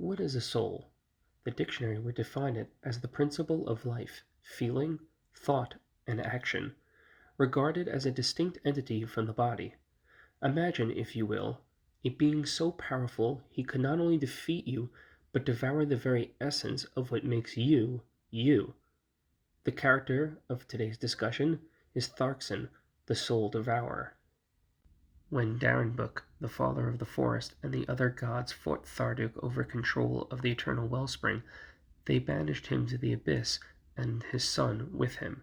What is a soul? The dictionary would define it as the principle of life, feeling, thought, and action, regarded as a distinct entity from the body. Imagine, if you will, a being so powerful he could not only defeat you, but devour the very essence of what makes you, you. The character of today's discussion is Tharkson, the Soul Devourer. When Darrenbook, the Father of the Forest, and the other gods fought Tharduk over control of the eternal wellspring, they banished him to the abyss and his son with him.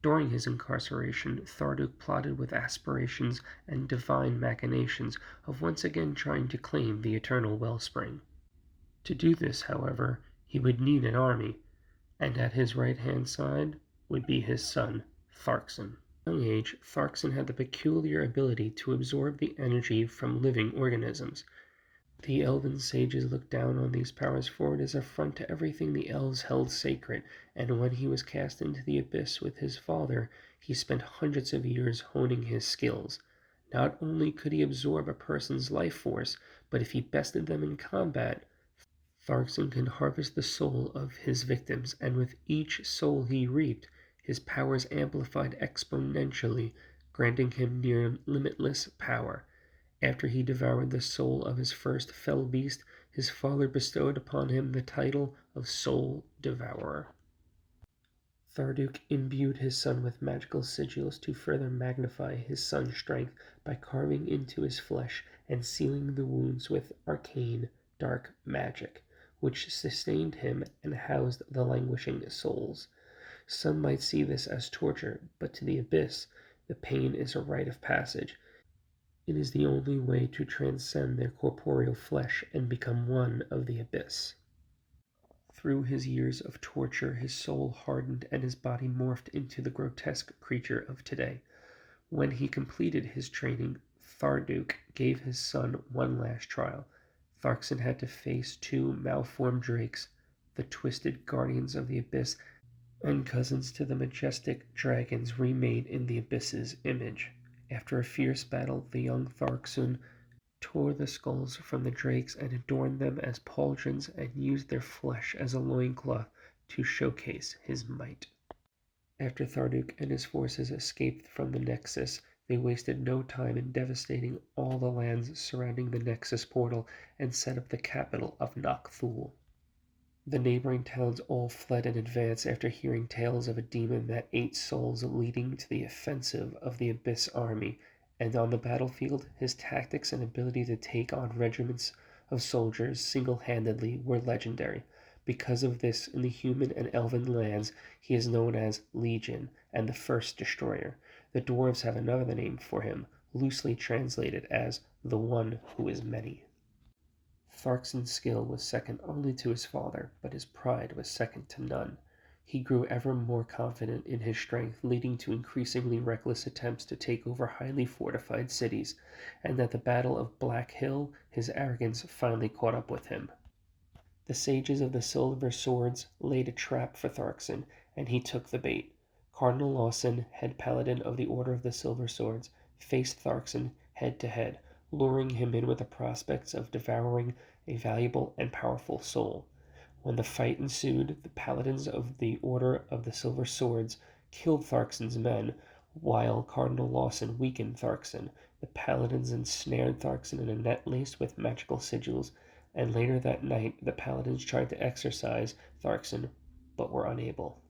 During his incarceration, Tharduk plotted with aspirations and divine machinations of once again trying to claim the eternal wellspring. To do this, however, he would need an army, and at his right-hand side would be his son, Tharkson. At a young age, Tharkson had the peculiar ability to absorb the energy from living organisms. The elven sages looked down on these powers, for it is an affront to everything the elves held sacred, and when he was cast into the abyss with his father, he spent hundreds of years honing his skills. Not only could he absorb a person's life force, but if he bested them in combat, Tharkson could harvest the soul of his victims, and with each soul he reaped, his powers amplified exponentially, granting him near limitless power. After he devoured the soul of his first fell beast, his father bestowed upon him the title of Soul Devourer. Tharduk imbued his son with magical sigils to further magnify his son's strength by carving into his flesh and sealing the wounds with arcane, dark magic, which sustained him and housed the languishing souls. Some might see this as torture, but to the abyss, the pain is a rite of passage. It is the only way to transcend their corporeal flesh and become one of the abyss. Through his years of torture, his soul hardened and his body morphed into the grotesque creature of today. When he completed his training, Tharduk gave his son one last trial. Tharkson had to face two malformed drakes, the twisted guardians of the abyss and cousins to the majestic dragons remade in the abyss's image. After a fierce battle, the young Tharkson tore the skulls from the drakes and adorned them as pauldrons and used their flesh as a loincloth to showcase his might. After Tharduk and his forces escaped from the Nexus, they wasted no time in devastating all the lands surrounding the Nexus portal and set up the capital of Nakthul. The neighboring towns all fled in advance after hearing tales of a demon that ate souls, leading to the offensive of the Abyss army, and on the battlefield, his tactics and ability to take on regiments of soldiers single-handedly were legendary. Because of this, in the human and elven lands, he is known as Legion and the First Destroyer. The Dwarves have another name for him, loosely translated as the One Who is Many. Tharkson's skill was second only to his father, but his pride was second to none. He grew ever more confident in his strength, leading to increasingly reckless attempts to take over highly fortified cities, and at the Battle of Black Hill, his arrogance finally caught up with him. The sages of the Silver Swords laid a trap for Tharkson, and he took the bait. Cardinal Lawson, head paladin of the Order of the Silver Swords, faced Tharkson head to head, luring him in with the prospects of devouring a valuable and powerful soul. When the fight ensued, the paladins of the Order of the Silver Swords killed Tharkson's men, while Cardinal Lawson weakened Tharkson. The paladins ensnared Tharkson in a net laced with magical sigils, and later that night the paladins tried to exorcise Tharkson, but were unable.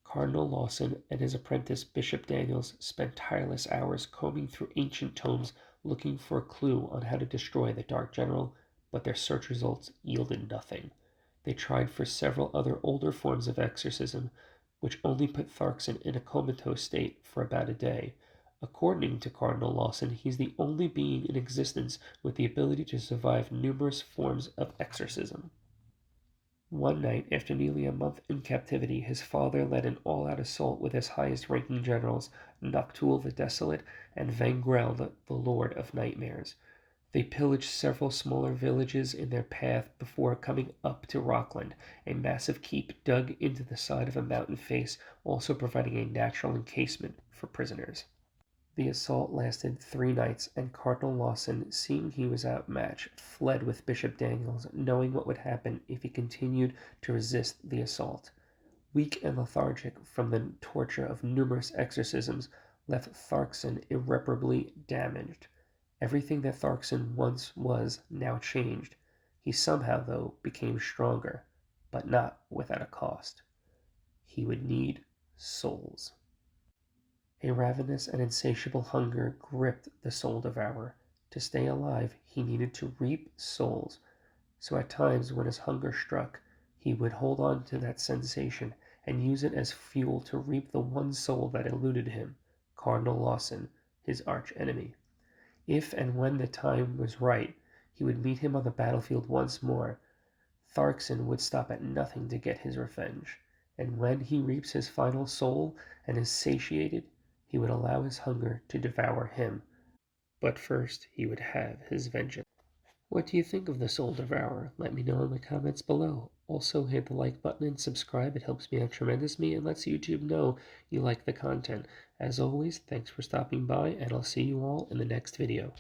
Cardinal Lawson and his apprentice Bishop Daniels spent tireless hours combing through ancient tomes looking for a clue on how to destroy the Dark General, but their search results yielded nothing. They tried for several other older forms of exorcism, which only put Tharkson in a comatose state for about a day. According to Cardinal Lawson, he's the only being in existence with the ability to survive numerous forms of exorcism. One night, after nearly a month in captivity, his father led an all-out assault with his highest-ranking generals, Noctul the Desolate and Vangrel the Lord of Nightmares. They pillaged several smaller villages in their path before coming up to Rockland, a massive keep dug into the side of a mountain face, also providing a natural encasement for prisoners. The assault lasted 3 nights, and Cardinal Lawson, seeing he was outmatched, fled with Bishop Daniels, knowing what would happen if he continued to resist the assault. Weak and lethargic from the torture of numerous exorcisms, left Tharkson irreparably damaged. Everything that Tharkson once was now changed. He somehow, though, became stronger, but not without a cost. He would need souls. A ravenous and insatiable hunger gripped the soul devourer. To stay alive, he needed to reap souls. So at times when his hunger struck, he would hold on to that sensation and use it as fuel to reap the one soul that eluded him, Cardinal Lawson, his arch-enemy. If and when the time was right, he would meet him on the battlefield once more. Tharkson would stop at nothing to get his revenge, and when he reaps his final soul and is satiated, he would allow his hunger to devour him. But first he would have his vengeance. What do you think of the Soul Devourer? Let me know in the comments below. Also hit the like button and subscribe. It helps me out tremendously and lets YouTube know you like the content. As always, thanks for stopping by, and I'll see you all in the next video.